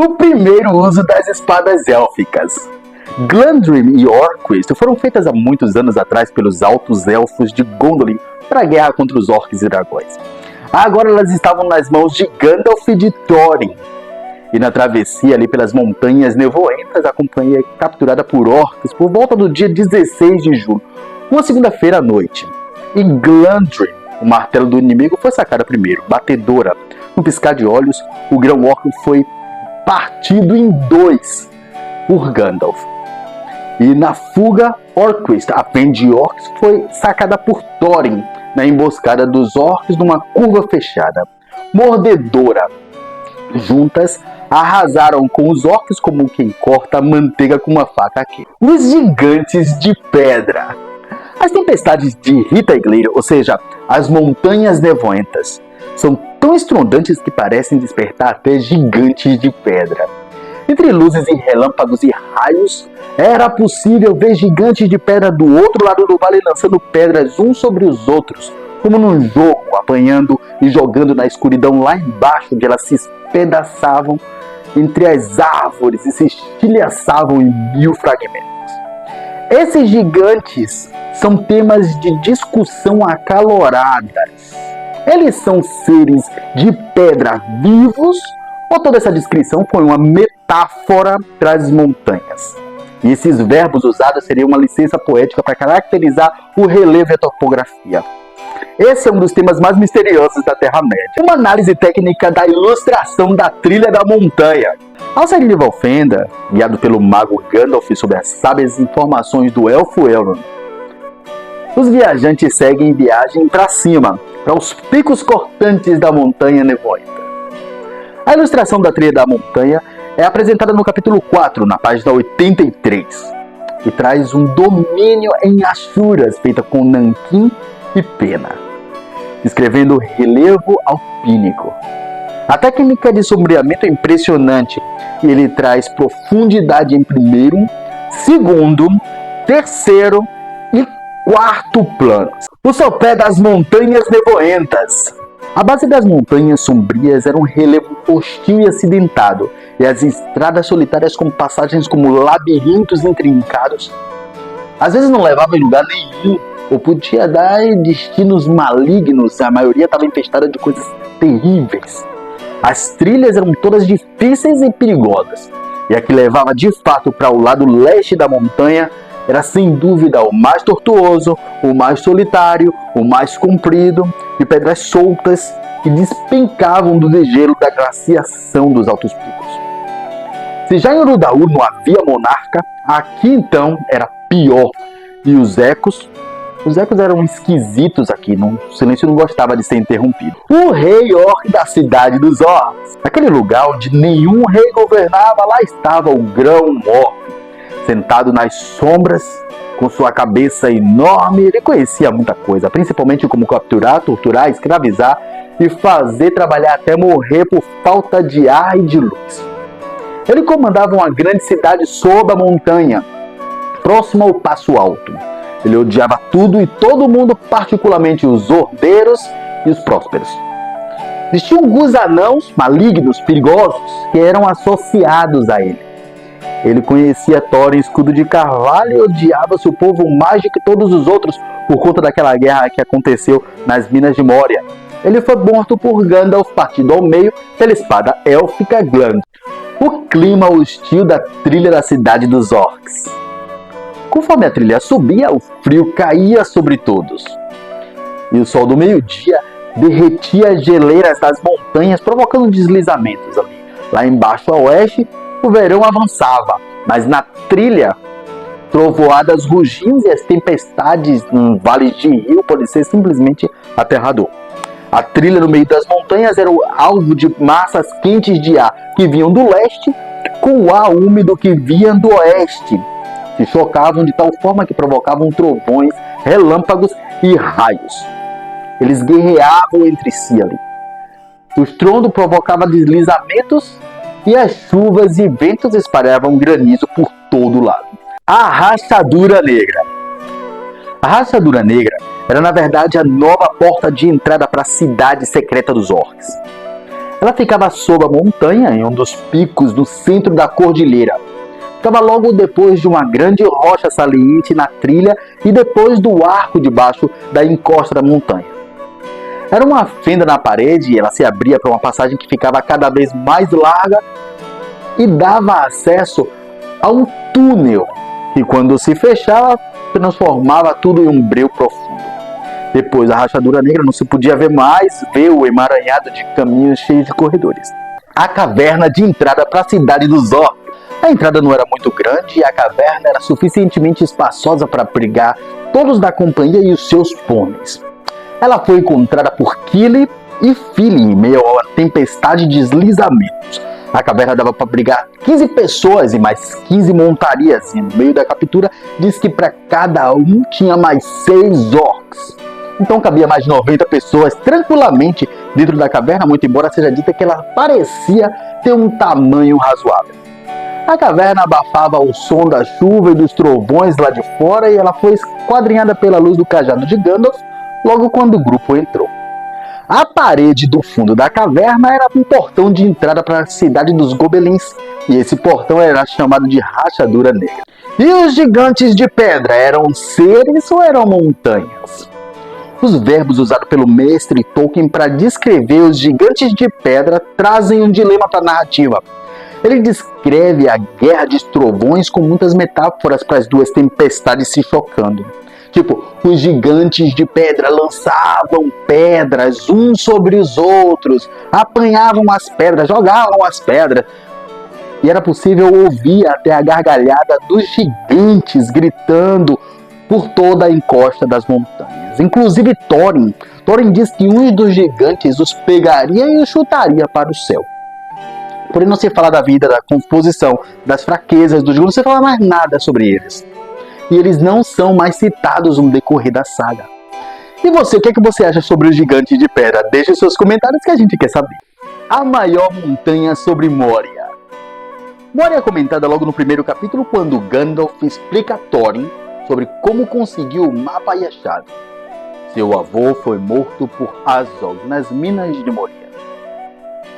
O primeiro uso das espadas élficas. Glandrim e Orquist foram feitas há muitos anos atrás pelos altos elfos de Gondolin para a guerra contra os orcs e dragões. Agora elas estavam nas mãos de Gandalf e de Thorin. E na travessia ali pelas montanhas nevoentas, a companhia é capturada por orcs por volta do dia 16 de julho, uma segunda-feira à noite. E Glandrim, o martelo do inimigo, foi sacada primeiro, batedora. No piscar de olhos, o grão orc foi partido em dois por Gandalf. E na fuga, Orquist, a Pen de Orcs, foi sacada por Thorin na emboscada dos orcs numa curva fechada. Mordedora. Juntas, arrasaram com os orcs como quem corta a manteiga com uma faca aqui. Os gigantes de pedra. As tempestades de Rita e Glade, ou seja, as montanhas nevoentas, são tão estrondantes que parecem despertar até gigantes de pedra. Entre luzes e relâmpagos e raios, era possível ver gigantes de pedra do outro lado do vale lançando pedras uns sobre os outros, como num jogo, apanhando e jogando na escuridão lá embaixo, onde elas se espedaçavam entre as árvores e se estilhaçavam em mil fragmentos. Esses gigantes são temas de discussão acaloradas. Eles são seres de pedra vivos ou toda essa descrição foi uma metáfora para as montanhas? E esses verbos usados seriam uma licença poética para caracterizar o relevo e a topografia. Esse é um dos temas mais misteriosos da Terra-média. Uma análise técnica da ilustração da trilha da montanha. Ao sair de Valfenda, guiado pelo mago Gandalf sobre as sábias informações do elfo Elrond, os viajantes seguem viagem para cima, para os picos cortantes da montanha nevoenta. A ilustração da trilha da montanha é apresentada no capítulo 4, na página 83, e traz um domínio em achuras feita com nanquim e pena, descrevendo o relevo alpínico. A técnica de sombreamento é impressionante e ele traz profundidade em primeiro, segundo, terceiro e quarto planos. O sopé das montanhas nevoentas. A base das montanhas sombrias era um relevo hostil e acidentado, e as estradas solitárias com passagens como labirintos intrincados, às vezes não levavam em lugar nenhum, ou podia dar destinos malignos. A maioria estava infestada de coisas terríveis. As trilhas eram todas difíceis e perigosas, e a que levava de fato para o lado leste da montanha era sem dúvida o mais tortuoso, o mais solitário, o mais comprido, de pedras soltas que despencavam do degelo da glaciação dos altos picos. Se já em Urudaur não havia monarca, aqui então era pior. E os ecos eram esquisitos aqui, o silêncio não gostava de ser interrompido. O rei orc da cidade dos orcs. Aquele lugar onde nenhum rei governava, lá estava o grão orc. Sentado nas sombras, com sua cabeça enorme, ele conhecia muita coisa, principalmente como capturar, torturar, escravizar e fazer trabalhar até morrer por falta de ar e de luz. Ele comandava uma grande cidade sob a montanha, próximo ao Passo Alto. Ele odiava tudo e todo mundo, particularmente os ordeiros e os prósperos. Existiam alguns anãos malignos, perigosos, que eram associados a ele. Ele conhecia Thorin, escudo de carvalho, e odiava seu povo mais do que todos os outros por conta daquela guerra que aconteceu nas Minas de Moria. Ele foi morto por Gandalf, partido ao meio pela espada élfica Gland. O clima hostil da trilha da cidade dos orcs. Conforme a trilha subia, o frio caía sobre todos. E o sol do meio-dia derretia as geleiras das montanhas, provocando deslizamentos ali. Lá embaixo a oeste, o verão avançava, mas na trilha, trovoadas rugiam e as tempestades em vales de rio podem ser simplesmente aterrador. A trilha no meio das montanhas era o alvo de massas quentes de ar que vinham do leste com o ar úmido que vinha do oeste. Se chocavam de tal forma que provocavam trovões, relâmpagos e raios. Eles guerreavam entre si ali. O estrondo provocava deslizamentos e as chuvas e ventos espalhavam granizo por todo lado. A Rachadura Negra. A Rachadura Negra era na verdade a nova porta de entrada para a cidade secreta dos orcs. Ela ficava sob a montanha, em um dos picos do centro da cordilheira. Ficava logo depois de uma grande rocha saliente na trilha e depois do arco de baixo da encosta da montanha. Era uma fenda na parede e ela se abria para uma passagem que ficava cada vez mais larga e dava acesso a um túnel que, quando se fechava, transformava tudo em um breu profundo. Depois da rachadura negra não se podia ver mais, ver o emaranhado de caminhos cheios de corredores. A caverna de entrada para a cidade dos orcs. A entrada não era muito grande e a caverna era suficientemente espaçosa para abrigar todos da companhia e os seus pôneis. Ela foi encontrada por Kili e Philly em meio a uma tempestade de deslizamentos. A caverna dava para abrigar 15 pessoas e mais 15 montarias, e no meio da captura diz que para cada um tinha mais 6 orcs. Então cabia mais de 90 pessoas tranquilamente dentro da caverna, muito embora seja dita que ela parecia ter um tamanho razoável. A caverna abafava o som da chuva e dos trovões lá de fora e ela foi esquadrinhada pela luz do cajado de Gandalf logo quando o grupo entrou. A parede do fundo da caverna era um portão de entrada para a cidade dos Gobelins, e esse portão era chamado de Rachadura Negra. E os gigantes de pedra eram seres ou eram montanhas? Os verbos usados pelo mestre Tolkien para descrever os gigantes de pedra trazem um dilema para a narrativa. Ele descreve a guerra de trovões com muitas metáforas para as duas tempestades se chocando. Tipo, os gigantes de pedra lançavam pedras uns sobre os outros, apanhavam as pedras, jogavam as pedras. E era possível ouvir até a gargalhada dos gigantes gritando por toda a encosta das montanhas. Inclusive Thorin. Thorin diz que um dos gigantes os pegaria e os chutaria para o céu. Porém não se fala da vida, da composição, das fraquezas dos gigantes, não se fala mais nada sobre eles. E eles não são mais citados no decorrer da saga. E você, o que você acha sobre os gigantes de pedra? Deixe seus comentários que a gente quer saber. A maior montanha sobre Moria. Moria é comentada logo no primeiro capítulo, quando Gandalf explica a Thorin sobre como conseguiu o mapa e a chave. Seu avô foi morto por Azog nas minas de Moria.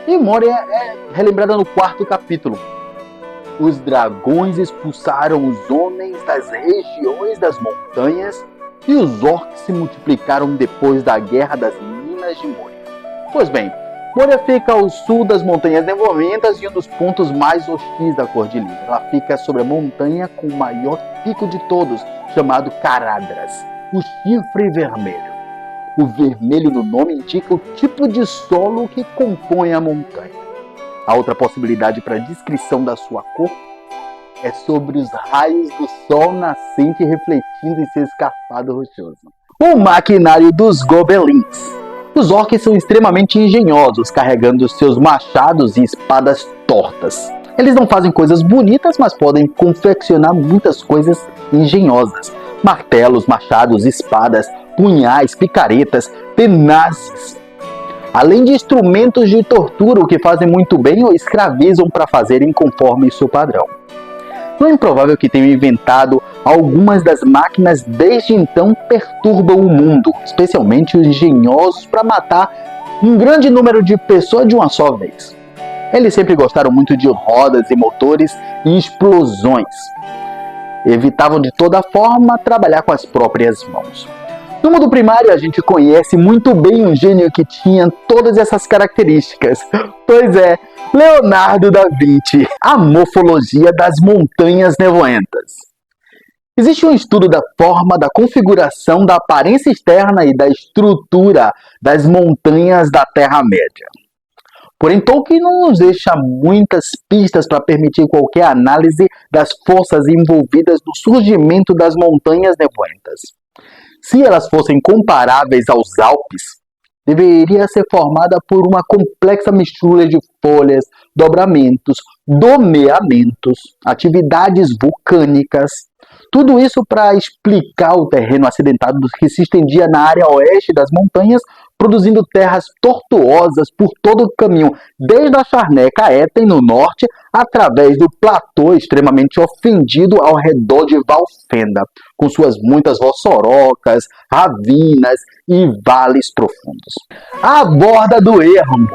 E Moria é relembrada no quarto capítulo. Os dragões expulsaram os homens das regiões das montanhas e os orcs se multiplicaram depois da Guerra das Minas de Moria. Pois bem, Moria fica ao sul das Montanhas Nevoentas e um dos pontos mais hostis da Cordilheira. Ela fica sobre a montanha com o maior pico de todos, chamado Caradhras, o chifre vermelho. O vermelho no nome indica o tipo de solo que compõe a montanha. A outra possibilidade para a descrição da sua cor é sobre os raios do sol nascente refletindo em seu escarpado rochoso. O maquinário dos Gobelins. Os orcs são extremamente engenhosos, carregando seus machados e espadas tortas. Eles não fazem coisas bonitas, mas podem confeccionar muitas coisas engenhosas. Martelos, machados, espadas, punhais, picaretas, tenazes. Além de instrumentos de tortura, o que fazem muito bem ou escravizam para fazerem conforme seu padrão. Não é improvável que tenham inventado algumas das máquinas desde então perturbam o mundo, especialmente os engenhosos para matar um grande número de pessoas de uma só vez. Eles sempre gostaram muito de rodas e motores e explosões. Evitavam de toda forma trabalhar com as próprias mãos. No mundo primário, a gente conhece muito bem um gênio que tinha todas essas características. Pois é, Leonardo da Vinci. A morfologia das montanhas nevoentas. Existe um estudo da forma, da configuração, da aparência externa e da estrutura das montanhas da Terra-média. Porém, Tolkien não nos deixa muitas pistas para permitir qualquer análise das forças envolvidas no surgimento das montanhas nevoentas. Se elas fossem comparáveis aos Alpes, deveria ser formada por uma complexa mistura de folhas, dobramentos, domeamentos, atividades vulcânicas. Tudo isso para explicar o terreno acidentado que se estendia na área oeste das montanhas, produzindo terras tortuosas por todo o caminho, desde a Charneca Éten no norte através do platô extremamente ofendido ao redor de Valfenda, com suas muitas vossorocas, ravinas e vales profundos. A borda do ermo.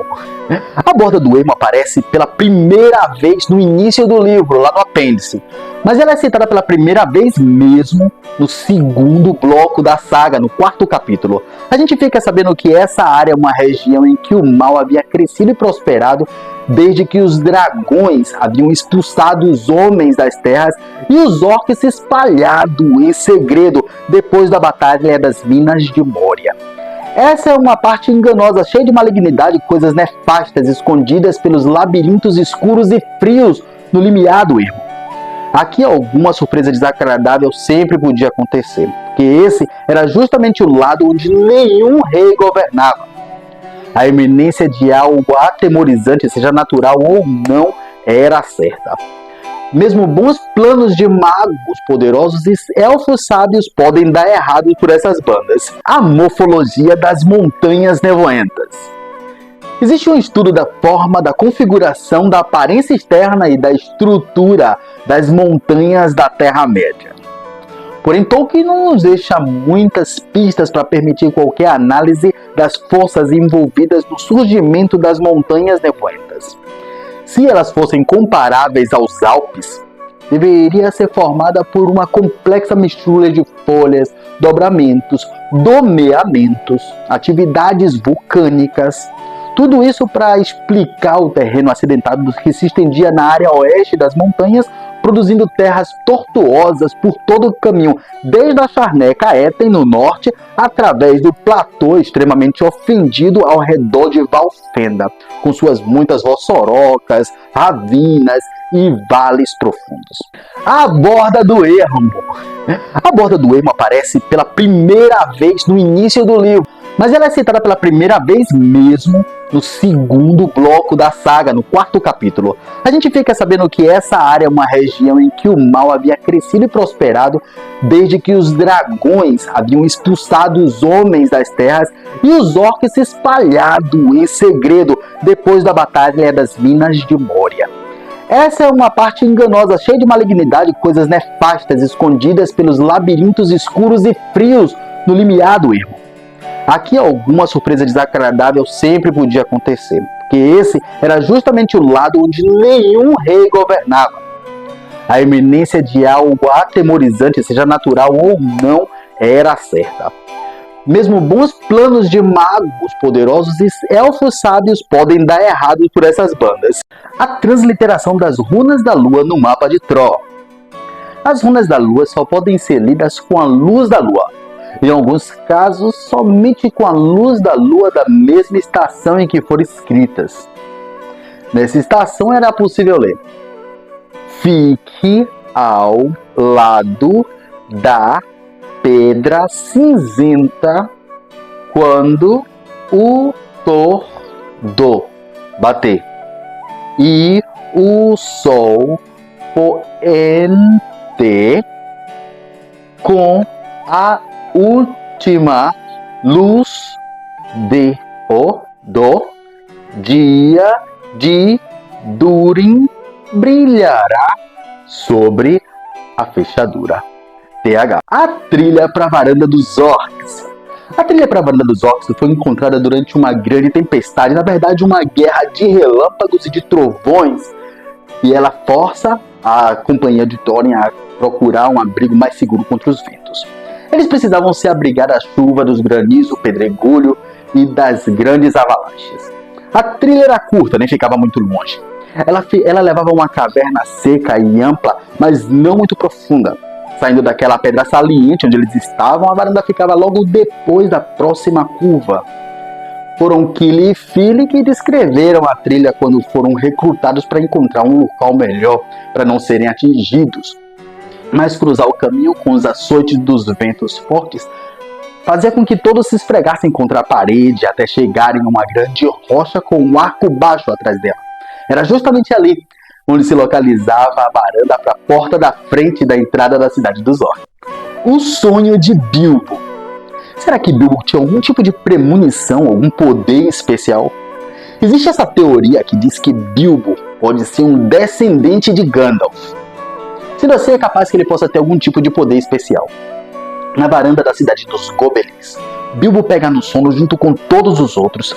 A borda do ermo aparece pela primeira vez no início do livro, lá no apêndice, mas ela é citada pela primeira vez mesmo no segundo bloco da saga, no quarto capítulo. A gente fica sabendo que essa área é uma região em que o mal havia crescido e prosperado desde que os dragões haviam expulsado os homens das terras e os orcs se espalhado em segredo depois da Batalha das Minas de Moria. Essa é uma parte enganosa, cheia de malignidade e coisas nefastas escondidas pelos labirintos escuros e frios no limiar do ermo. Aqui alguma surpresa desagradável sempre podia acontecer, porque esse era justamente o lado onde nenhum rei governava. A iminência de algo atemorizante, seja natural ou não, era certa. Mesmo bons planos de magos poderosos e elfos sábios podem dar errado por essas bandas. A morfologia das montanhas nevoentas. Existe um estudo da forma, da configuração, da aparência externa e da estrutura das montanhas da Terra-média. Porém, Tolkien não nos deixa muitas pistas para permitir qualquer análise das forças envolvidas no surgimento das montanhas nevoentas. Se elas fossem comparáveis aos Alpes, deveria ser formada por uma complexa mistura de folhas, dobramentos, domeamentos, atividades vulcânicas. Tudo isso para explicar o terreno acidentado que se estendia na área oeste das montanhas, produzindo terras tortuosas por todo o caminho, desde a Charneca Éten no norte, através do platô extremamente ofendido ao redor de Valfenda, com suas muitas vossorocas, ravinas e vales profundos. A borda do ermo. A borda do ermo aparece pela primeira vez no início do livro, mas ela é citada pela primeira vez mesmo no segundo bloco da saga, no quarto capítulo. A gente fica sabendo que essa área é uma região em que o mal havia crescido e prosperado desde que os dragões haviam expulsado os homens das terras e os orcs se espalhado em segredo depois da Batalha das Minas de Moria. Essa é uma parte enganosa, cheia de malignidade e coisas nefastas escondidas pelos labirintos escuros e frios no limiar do ermo. Aqui alguma surpresa desagradável sempre podia acontecer, porque esse era justamente o lado onde nenhum rei governava. A iminência de algo atemorizante, seja natural ou não, era certa. Mesmo bons planos de magos poderosos e elfos sábios podem dar errado por essas bandas. A transliteração das runas da lua no mapa de Tro. As runas da lua só podem ser lidas com a luz da lua. Em alguns casos, somente com a luz da lua da mesma estação em que foram escritas. Nessa estação era possível ler: fique ao lado da pedra cinzenta quando o tordo bater e o sol poente com a última luz do dia de Durin brilhará sobre a fechadura. TH. A trilha para a varanda dos orcs. A trilha para a varanda dos orcs foi encontrada durante uma grande tempestade, na verdade uma guerra de relâmpagos e de trovões, e ela força a companhia de Thorin a procurar um abrigo mais seguro contra os ventos. Eles precisavam se abrigar da chuva, dos granizos, do pedregulho e das grandes avalanches. A trilha era curta, nem ficava muito longe. Ela levava a uma caverna seca e ampla, mas não muito profunda. Saindo daquela pedra saliente onde eles estavam, a varanda ficava logo depois da próxima curva. Foram Kili e Fili que descreveram a trilha quando foram recrutados para encontrar um local melhor para não serem atingidos. Mas cruzar o caminho com os açoites dos ventos fortes fazia com que todos se esfregassem contra a parede até chegarem a uma grande rocha com um arco baixo atrás dela. Era justamente ali onde se localizava a varanda para a porta da frente da entrada da cidade dos orcs. O sonho de Bilbo. Será que Bilbo tinha algum tipo de premonição, algum poder especial? Existe essa teoria que diz que Bilbo pode ser um descendente de Gandalf. Sendo assim, é capaz que ele possa ter algum tipo de poder especial. Na varanda da cidade dos Goblins, Bilbo pega no sono junto com todos os outros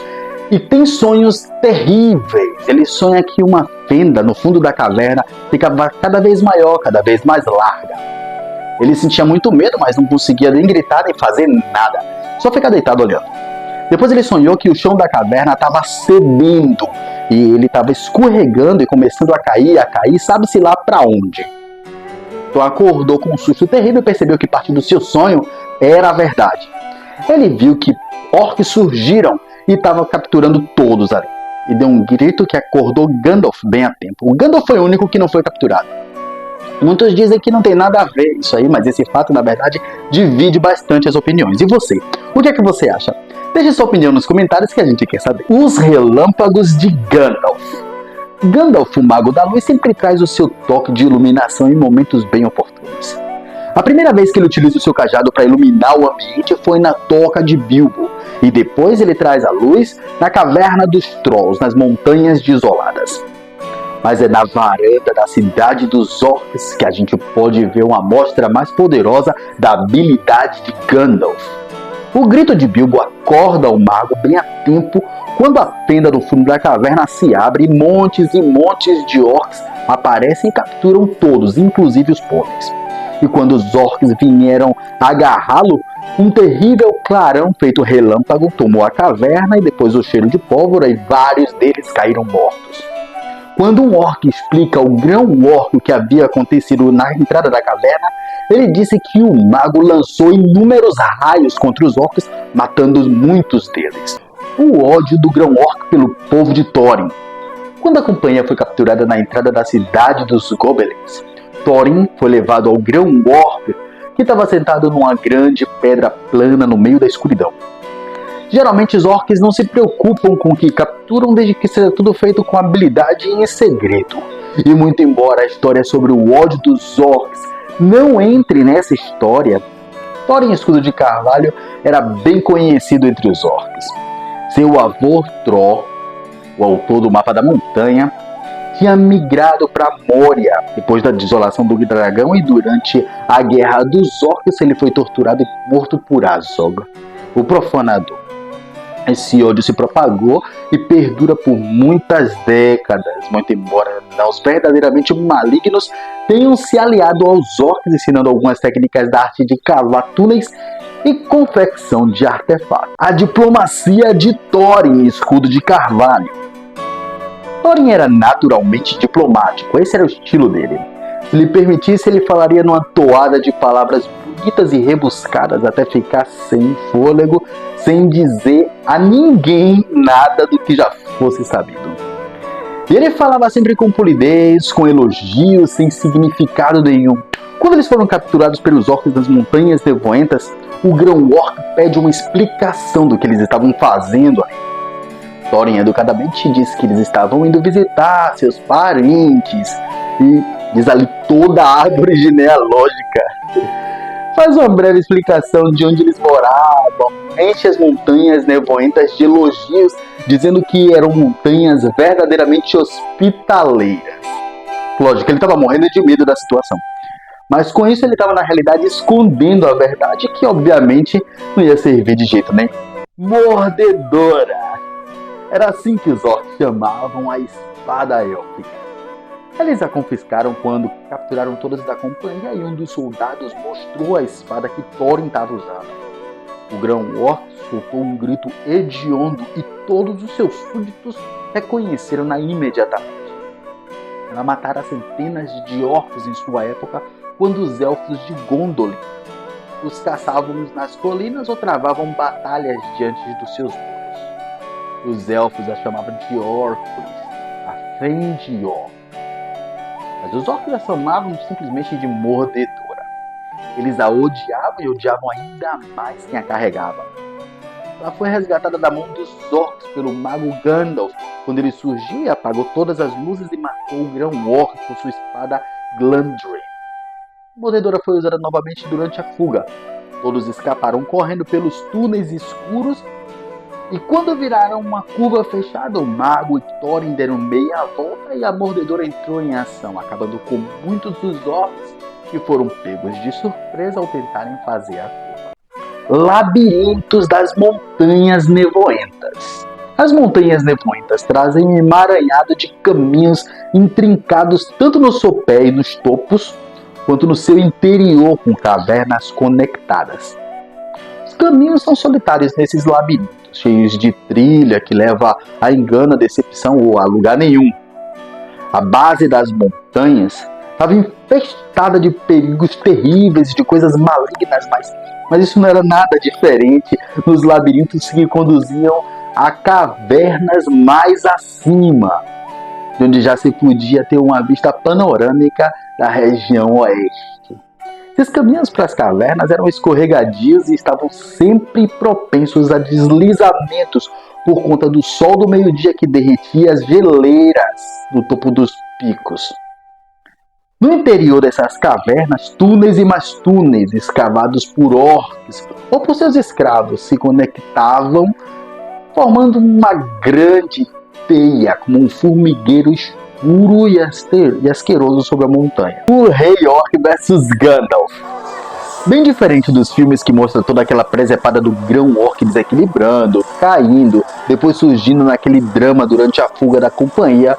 e tem sonhos terríveis. Ele sonha que uma fenda no fundo da caverna ficava cada vez maior, cada vez mais larga. Ele sentia muito medo, mas não conseguia nem gritar nem fazer nada, só ficar deitado olhando. Depois ele sonhou que o chão da caverna estava cedendo e ele estava escorregando e começando a cair, sabe-se lá para onde. Então acordou com um susto terrível e percebeu que parte do seu sonho era a verdade. Ele viu que orcs surgiram e estavam capturando todos ali. E deu um grito que acordou Gandalf bem a tempo. O Gandalf foi o único que não foi capturado. Muitos dizem que não tem nada a ver isso aí, mas esse fato, na verdade, divide bastante as opiniões. E você? O que é que você acha? Deixe sua opinião nos comentários que a gente quer saber. Os relâmpagos de Gandalf. Gandalf, o Mago da Luz, sempre traz o seu toque de iluminação em momentos bem oportunos. A primeira vez que ele utiliza o seu cajado para iluminar o ambiente foi na Toca de Bilbo, e depois ele traz a luz na Caverna dos Trolls, nas Montanhas Desoladas. Mas é na varanda da Cidade dos Orcs que a gente pode ver uma amostra mais poderosa da habilidade de Gandalf. O grito de Bilbo acorda o mago bem a tempo quando a fenda do fundo da caverna se abre e montes de orcs aparecem e capturam todos, inclusive os pôneis. E quando os orcs vieram agarrá-lo, um terrível clarão feito relâmpago tomou a caverna e depois o cheiro de pólvora e vários deles caíram mortos. Quando um orc explica ao grão-orc o que havia acontecido na entrada da caverna, ele disse que o mago lançou inúmeros raios contra os orcs, matando muitos deles. O ódio do grão-orc pelo povo de Thorin. Quando a companhia foi capturada na entrada da cidade dos Goblins, Thorin foi levado ao grão-orc, que estava sentado numa grande pedra plana no meio da escuridão. Geralmente os orcs não se preocupam com o que capturam desde que seja tudo feito com habilidade e em segredo. E muito embora a história sobre o ódio dos orcs não entre nessa história, Thorin Escudo de Carvalho era bem conhecido entre os orcs. Seu avô Thror, o autor do Mapa da Montanha, tinha migrado para Moria depois da desolação do dragão e durante a Guerra dos Orcs ele foi torturado e morto por Azog, o Profanador. Esse ódio se propagou e perdura por muitas décadas, muito embora os verdadeiramente malignos tenham se aliado aos orcs, ensinando algumas técnicas da arte de cavar túneis e confecção de artefatos. A diplomacia de Thorin, Escudo de Carvalho. Thorin era naturalmente diplomático, esse era o estilo dele. Se lhe permitisse, ele falaria numa toada de palavras bonitas e rebuscadas até ficar sem fôlego, sem dizer a ninguém nada do que já fosse sabido. E ele falava sempre com polidez, com elogios, sem significado nenhum. Quando eles foram capturados pelos orcs das Montanhas Nevoentas, o grão-orc pede uma explicação do que eles estavam fazendo ali. Thorin educadamente diz que eles estavam indo visitar seus parentes e diz ali toda a árvore genealógica. Faz uma breve explicação de onde eles moravam, enche as Montanhas Nevoentas de elogios, dizendo que eram montanhas verdadeiramente hospitaleiras. Lógico, ele estava morrendo de medo da situação. Mas com isso ele estava na realidade escondendo a verdade, que obviamente não ia servir de jeito nenhum. Mordedora! Era assim que os orcs chamavam a espada élfica. Eles a confiscaram quando capturaram todas da companhia e um dos soldados mostrou a espada que Thorin estava usando. O grão-orc soltou um grito hediondo e todos os seus súditos reconheceram-na imediatamente. Ela matara centenas de orcs em sua época quando os elfos de Gondolin os caçavam nas colinas ou travavam batalhas diante dos seus muros. Os elfos a chamavam de Orcus, a Fendior. Mas os orcs a chamavam simplesmente de Mordedora. Eles a odiavam e odiavam ainda mais quem a carregava. Ela foi resgatada da mão dos orcs pelo mago Gandalf, quando ele surgiu e apagou todas as luzes e matou o grão-orc com sua espada Glandrim. Mordedora foi usada novamente durante a fuga. Todos escaparam correndo pelos túneis escuros E quando viraram uma curva fechada, o mago e Thorin deram meia volta e a mordedora entrou em ação, acabando com muitos dos orcs que foram pegos de surpresa ao tentarem fazer a curva. Labirintos das Montanhas Nevoentas. As Montanhas Nevoentas trazem um emaranhado de caminhos intrincados tanto no sopé e nos topos, quanto no seu interior com cavernas conectadas. Os caminhos são solitários nesses labirintos, cheios de trilha que leva a engano, a decepção ou a lugar nenhum. A base das montanhas estava infestada de perigos terríveis, de coisas malignas, mas isso não era nada diferente nos labirintos que conduziam a cavernas mais acima, de onde já se podia ter uma vista panorâmica da região oeste. Esses caminhos para as cavernas eram escorregadios e estavam sempre propensos a deslizamentos por conta do sol do meio-dia que derretia as geleiras no topo dos picos. No interior dessas cavernas, túneis e mais túneis escavados por orcs ou por seus escravos se conectavam, formando uma grande teia, como um formigueiro escuro e asqueroso sobre a montanha. O Rei Orc vs Gandalf. Bem diferente dos filmes que mostram toda aquela presepada do grão orc desequilibrando, caindo, depois surgindo naquele drama durante a fuga da companhia,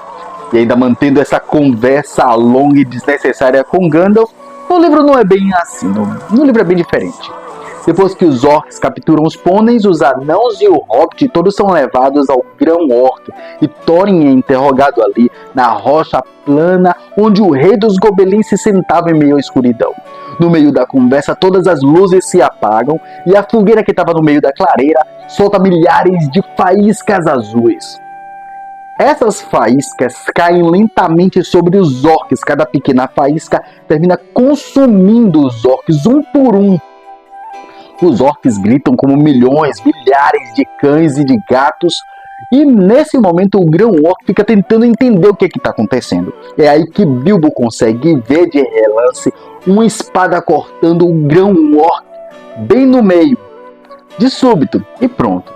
e ainda mantendo essa conversa longa e desnecessária com Gandalf, o livro não é bem assim, no livro é bem diferente. Depois que os orcs capturam os pôneis, os anãos e o hobbit todos são levados ao grão-orc e Thorin é interrogado ali na rocha plana onde o rei dos gobelins se sentava em meio à escuridão. No meio da conversa todas as luzes se apagam e a fogueira que estava no meio da clareira solta milhares de faíscas azuis. Essas faíscas caem lentamente sobre os orcs, cada pequena faísca termina consumindo os orcs um por um. Os orcs gritam como milhares de cães e de gatos, e nesse momento o grão-orc fica tentando entender o que está acontecendo. É aí que Bilbo consegue ver de relance uma espada cortando o grão-orc bem no meio, de súbito, e pronto.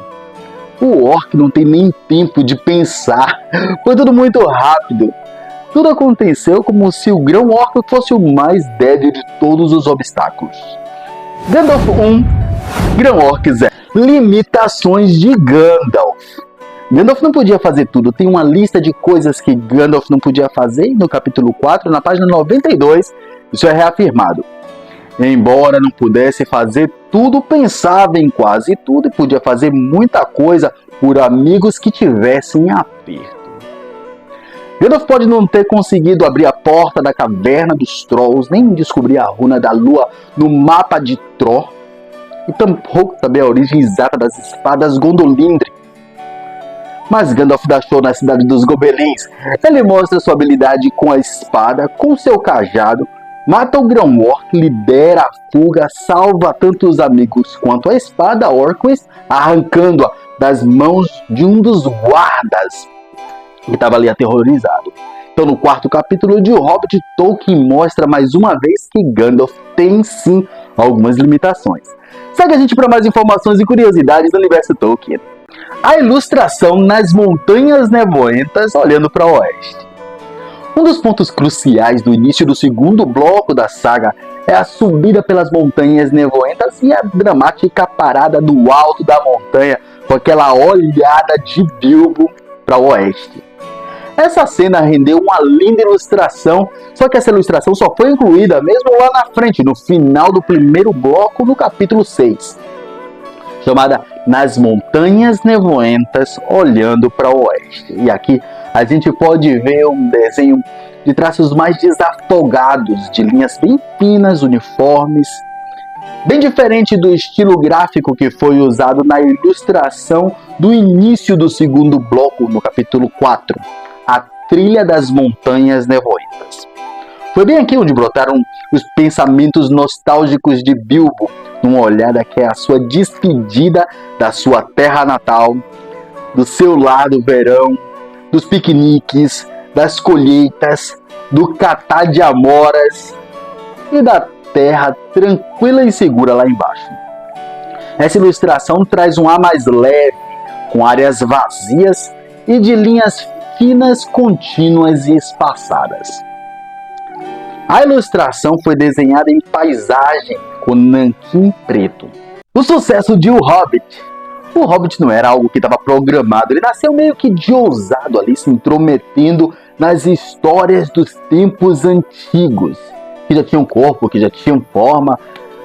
O orc não tem nem tempo de pensar, foi tudo muito rápido. Tudo aconteceu como se o grão-orc fosse o mais débil de todos os obstáculos. Gandalf 1, Grão-Orc 0. Limitações de Gandalf. Gandalf não podia fazer tudo. Tem uma lista de coisas que Gandalf não podia fazer. No capítulo 4, na página 92, isso é reafirmado. Embora não pudesse fazer tudo, pensava em quase tudo e podia fazer muita coisa por amigos que tivessem aperto. Gandalf pode não ter conseguido abrir a porta da caverna dos Trolls, nem descobrir a runa da lua no mapa de Thror, e tampouco saber a origem exata das espadas Gondolindri. Mas Gandalf dá show na cidade dos Gobelins. Ele mostra sua habilidade com a espada, com seu cajado, mata o Grão-Orc, lidera a fuga, salva tanto os amigos quanto a espada Orquist, arrancando-a das mãos de um dos guardas que estava ali aterrorizado. Então no quarto capítulo de O Hobbit, Tolkien mostra mais uma vez que Gandalf tem sim algumas limitações. Segue a gente para mais informações e curiosidades do universo Tolkien. A ilustração nas Montanhas Nevoentas olhando para o oeste. Um dos pontos cruciais do início do segundo bloco da saga é a subida pelas Montanhas Nevoentas e a dramática parada do alto da montanha com aquela olhada de Bilbo para o oeste. Essa cena rendeu uma linda ilustração, só que essa ilustração só foi incluída mesmo lá na frente, no final do primeiro bloco, no capítulo 6, chamada Nas Montanhas Nevoentas Olhando para o Oeste. E aqui a gente pode ver um desenho de traços mais desafogados, de linhas bem finas, uniformes, bem diferente do estilo gráfico que foi usado na ilustração do início do segundo bloco, no capítulo 4. A Trilha das Montanhas Nevoentas. Foi bem aqui onde brotaram os pensamentos nostálgicos de Bilbo, numa olhada que é a sua despedida da sua terra natal, do seu lar do verão, dos piqueniques, das colheitas, do catar de amoras e da terra tranquila e segura lá embaixo. Essa ilustração traz um ar mais leve, com áreas vazias e de linhas finas, contínuas e espaçadas. A ilustração foi desenhada em paisagem com nanquim preto. O sucesso de O Hobbit não era algo que estava programado, ele nasceu meio que de ousado ali, se intrometendo nas histórias dos tempos antigos, que já tinham corpo, que já tinham forma.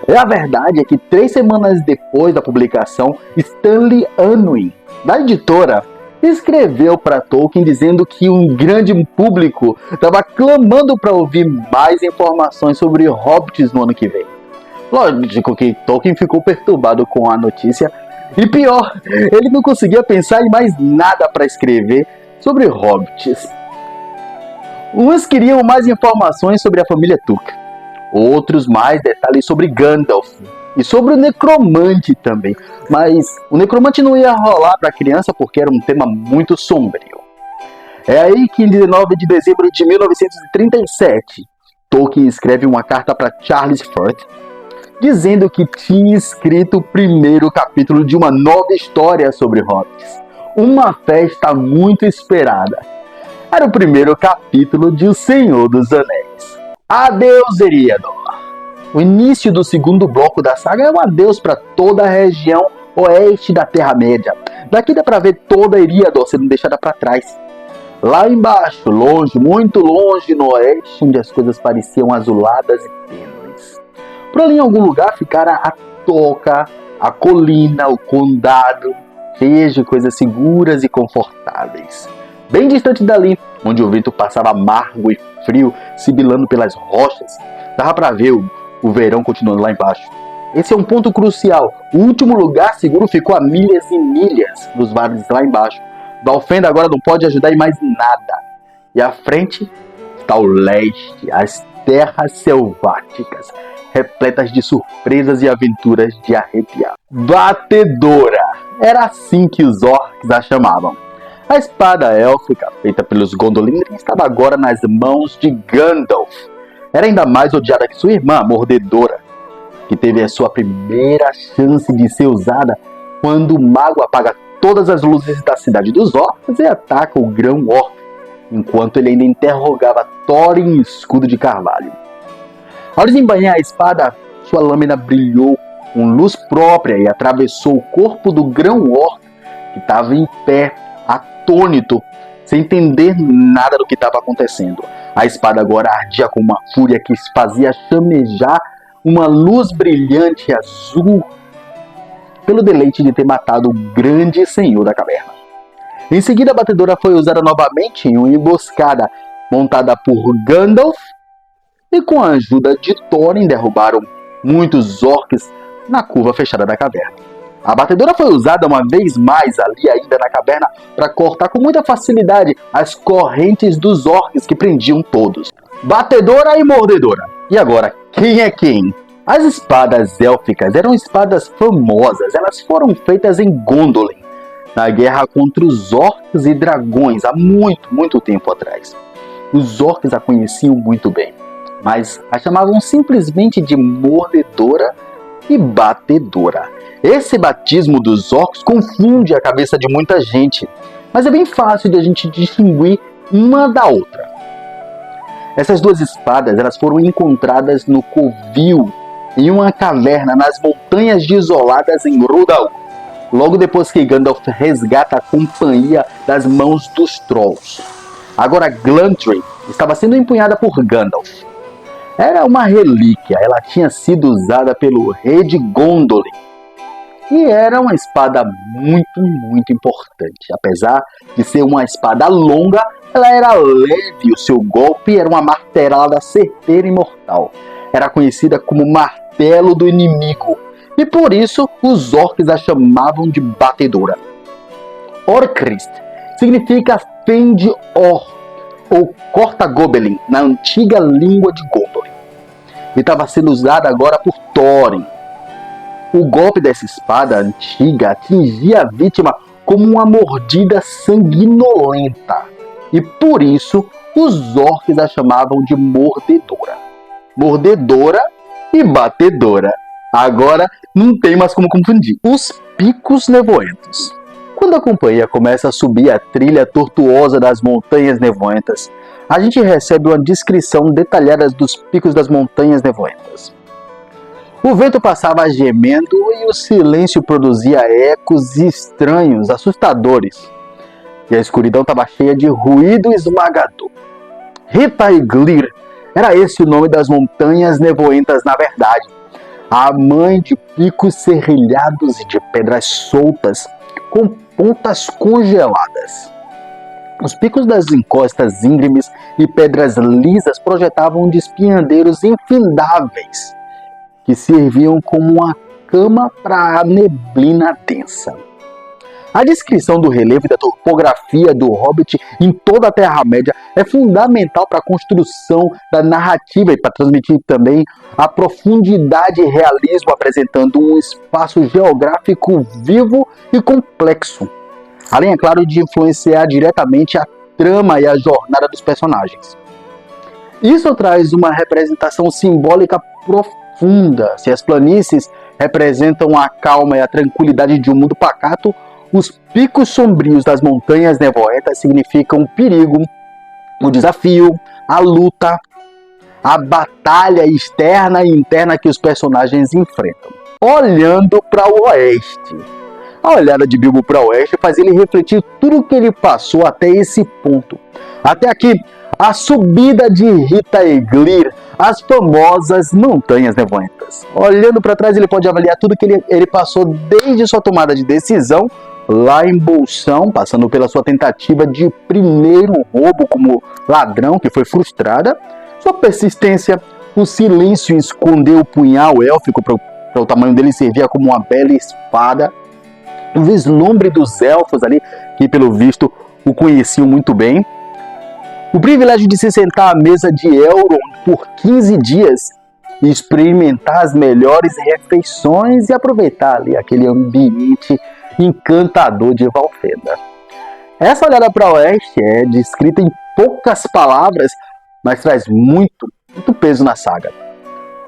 E a verdade é que 3 semanas depois da publicação, Stanley Unwin, da editora, escreveu para Tolkien dizendo que um grande público estava clamando para ouvir mais informações sobre hobbits no ano que vem. Lógico que Tolkien ficou perturbado com a notícia e pior, ele não conseguia pensar em mais nada para escrever sobre hobbits. Uns queriam mais informações sobre a família Tuca, outros mais detalhes sobre Gandalf e sobre o necromante também, mas o necromante não ia rolar para criança porque era um tema muito sombrio. É aí que em 19 de dezembro de 1937, Tolkien escreve uma carta para Charles Firth, dizendo que tinha escrito o primeiro capítulo de uma nova história sobre hobbits, uma festa muito esperada. Era o primeiro capítulo de O Senhor dos Anéis. Adeus, Eriador! O início do segundo bloco da saga é um adeus para toda a região oeste da Terra-média. Daqui dá para ver toda Eriador sendo deixada para trás. Lá embaixo, longe, muito longe no oeste, onde as coisas pareciam azuladas e tênues. Por ali em algum lugar ficara a toca, a colina, o condado, cheias de coisas seguras e confortáveis. Bem distante dali, onde o vento passava amargo e frio, sibilando pelas rochas, dava para ver o verão continuando lá embaixo. Esse é um ponto crucial. O último lugar seguro ficou a milhas e milhas dos vales lá embaixo. Valfenda agora não pode ajudar em mais nada. E à frente está o leste, as terras selváticas, repletas de surpresas e aventuras de arrepiar. Batedora! Era assim que os orcs a chamavam. A espada élfica, feita pelos Gondolin, estava agora nas mãos de Gandalf. Era ainda mais odiada que sua irmã, a Mordedora, que teve a sua primeira chance de ser usada quando o mago apaga todas as luzes da cidade dos orcs e ataca o grão-orc, enquanto ele ainda interrogava Thorin, escudo de carvalho. Ao desembainhar a espada, sua lâmina brilhou com luz própria e atravessou o corpo do grão-orc, que estava em pé, atônito, sem entender nada do que estava acontecendo. A espada agora ardia com uma fúria que fazia chamejar uma luz brilhante azul pelo deleite de ter matado o grande senhor da caverna. Em seguida, a batedora foi usada novamente em uma emboscada montada por Gandalf e com a ajuda de Thorin derrubaram muitos orcs na curva fechada da caverna. A batedora foi usada uma vez mais ali ainda na caverna para cortar com muita facilidade as correntes dos orcs que prendiam todos. Batedora e Mordedora. E agora, quem é quem? As espadas élficas eram espadas famosas. Elas foram feitas em Gondolin, na guerra contra os orcs e dragões há muito tempo atrás. Os orcs a conheciam muito bem, mas a chamavam simplesmente de Mordedora e Batedora. Esse batismo dos orcs confunde a cabeça de muita gente, mas é bem fácil de a gente distinguir uma da outra. Essas duas espadas elas foram encontradas no covil, em uma caverna nas montanhas desoladas em Rhudaul, logo depois que Gandalf resgata a companhia das mãos dos Trolls. Agora Glantrin estava sendo empunhada por Gandalf. Era uma relíquia, ela tinha sido usada pelo rei de Gondolin. E era uma espada muito importante. Apesar de ser uma espada longa, ela era leve, o seu golpe era uma martelada certeira e mortal. Era conhecida como martelo do inimigo, e por isso os orcs a chamavam de batedora. Orcrist significa Fend-Orc, ou corta-gobelin, na antiga língua de Gondolin. E estava sendo usada agora por Thorin. O golpe dessa espada antiga atingia a vítima como uma mordida sanguinolenta, e por isso os orcs a chamavam de Mordedora. Mordedora e Batedora. Agora não tem mais como confundir. Os picos nevoentos. Quando a companhia começa a subir a trilha tortuosa das Montanhas Nevoentas, a gente recebe uma descrição detalhada dos picos das Montanhas Nevoentas. O vento passava gemendo e o silêncio produzia ecos estranhos, assustadores. E a escuridão estava cheia de ruído esmagador. Rita Eglir, era esse o nome das Montanhas Nevoentas na verdade. A mãe de picos serrilhados e de pedras soltas, com pontas congeladas. Os picos das encostas íngremes e pedras lisas projetavam despenhadeiros infindáveis, que serviam como uma cama para a neblina densa. A descrição do relevo e da topografia do Hobbit em toda a Terra-média é fundamental para a construção da narrativa e para transmitir também a profundidade e realismo, apresentando um espaço geográfico vivo e complexo, além, é claro, de influenciar diretamente a trama e a jornada dos personagens. Isso traz uma representação simbólica profunda. Se as planícies representam a calma e a tranquilidade de um mundo pacato, os picos sombrios das Montanhas Nevoentas significam o perigo, o desafio, a luta, a batalha externa e interna que os personagens enfrentam. Olhando para o oeste. A olhada de Bilbo para o oeste faz ele refletir tudo o que ele passou até esse ponto. Até aqui, a subida de Rita Eglir, as famosas Montanhas Nevoentas. Olhando para trás, ele pode avaliar tudo que ele passou desde sua tomada de decisão lá em Bolsão, passando pela sua tentativa de primeiro roubo como ladrão, que foi frustrada, sua persistência, o silêncio esconder o punhal élfico para o tamanho dele servia como uma bela espada, o vislumbre dos elfos ali, que pelo visto o conheciam muito bem, o privilégio de se sentar à mesa de Elrond por 15 dias e experimentar as melhores refeições e aproveitar ali aquele ambiente encantador de Valfenda. Essa olhada para o oeste é descrita em poucas palavras, mas traz muito peso na saga.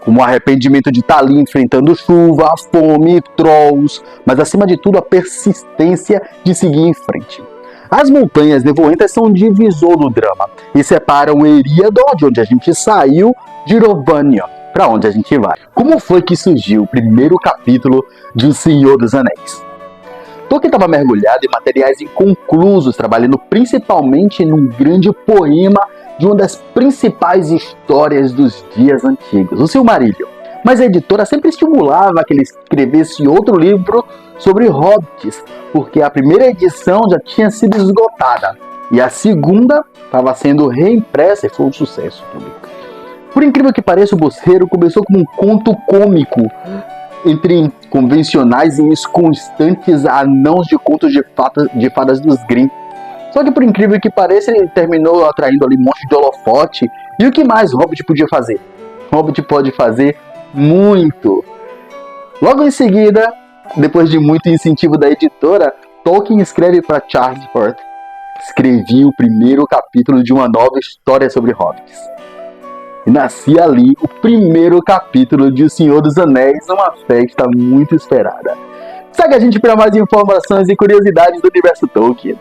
Como o arrependimento de estar ali enfrentando chuva, a fome, trolls, mas acima de tudo a persistência de seguir em frente. As Montanhas Nevoentas são um divisor do drama e separam Eriador, de onde a gente saiu, de Rhovânia, para onde a gente vai. Como foi que surgiu o primeiro capítulo de O Senhor dos Anéis? Tolkien estava mergulhado em materiais inconclusos, trabalhando principalmente num grande poema de uma das principais histórias dos dias antigos, o Silmarillion. Mas a editora sempre estimulava que ele escrevesse outro livro sobre hobbits, porque a primeira edição já tinha sido esgotada e a segunda estava sendo reimpressa e foi um sucesso público. Por incrível que pareça, o Bosseiro começou como um conto cômico entre convencionais e inconstantes anãos de contos de fadas dos Grimm. Só que por incrível que pareça, ele terminou atraindo ali um monte de holofote. E o que mais Hobbit podia fazer? Hobbit pode fazer muito. Logo em seguida, depois de muito incentivo da editora, Tolkien escreve para Charles Fort: escrevi o primeiro capítulo de uma nova história sobre hobbits. E nascia ali o primeiro capítulo de O Senhor dos Anéis, uma festa muito esperada. Segue a gente para mais informações e curiosidades do universo Tolkien.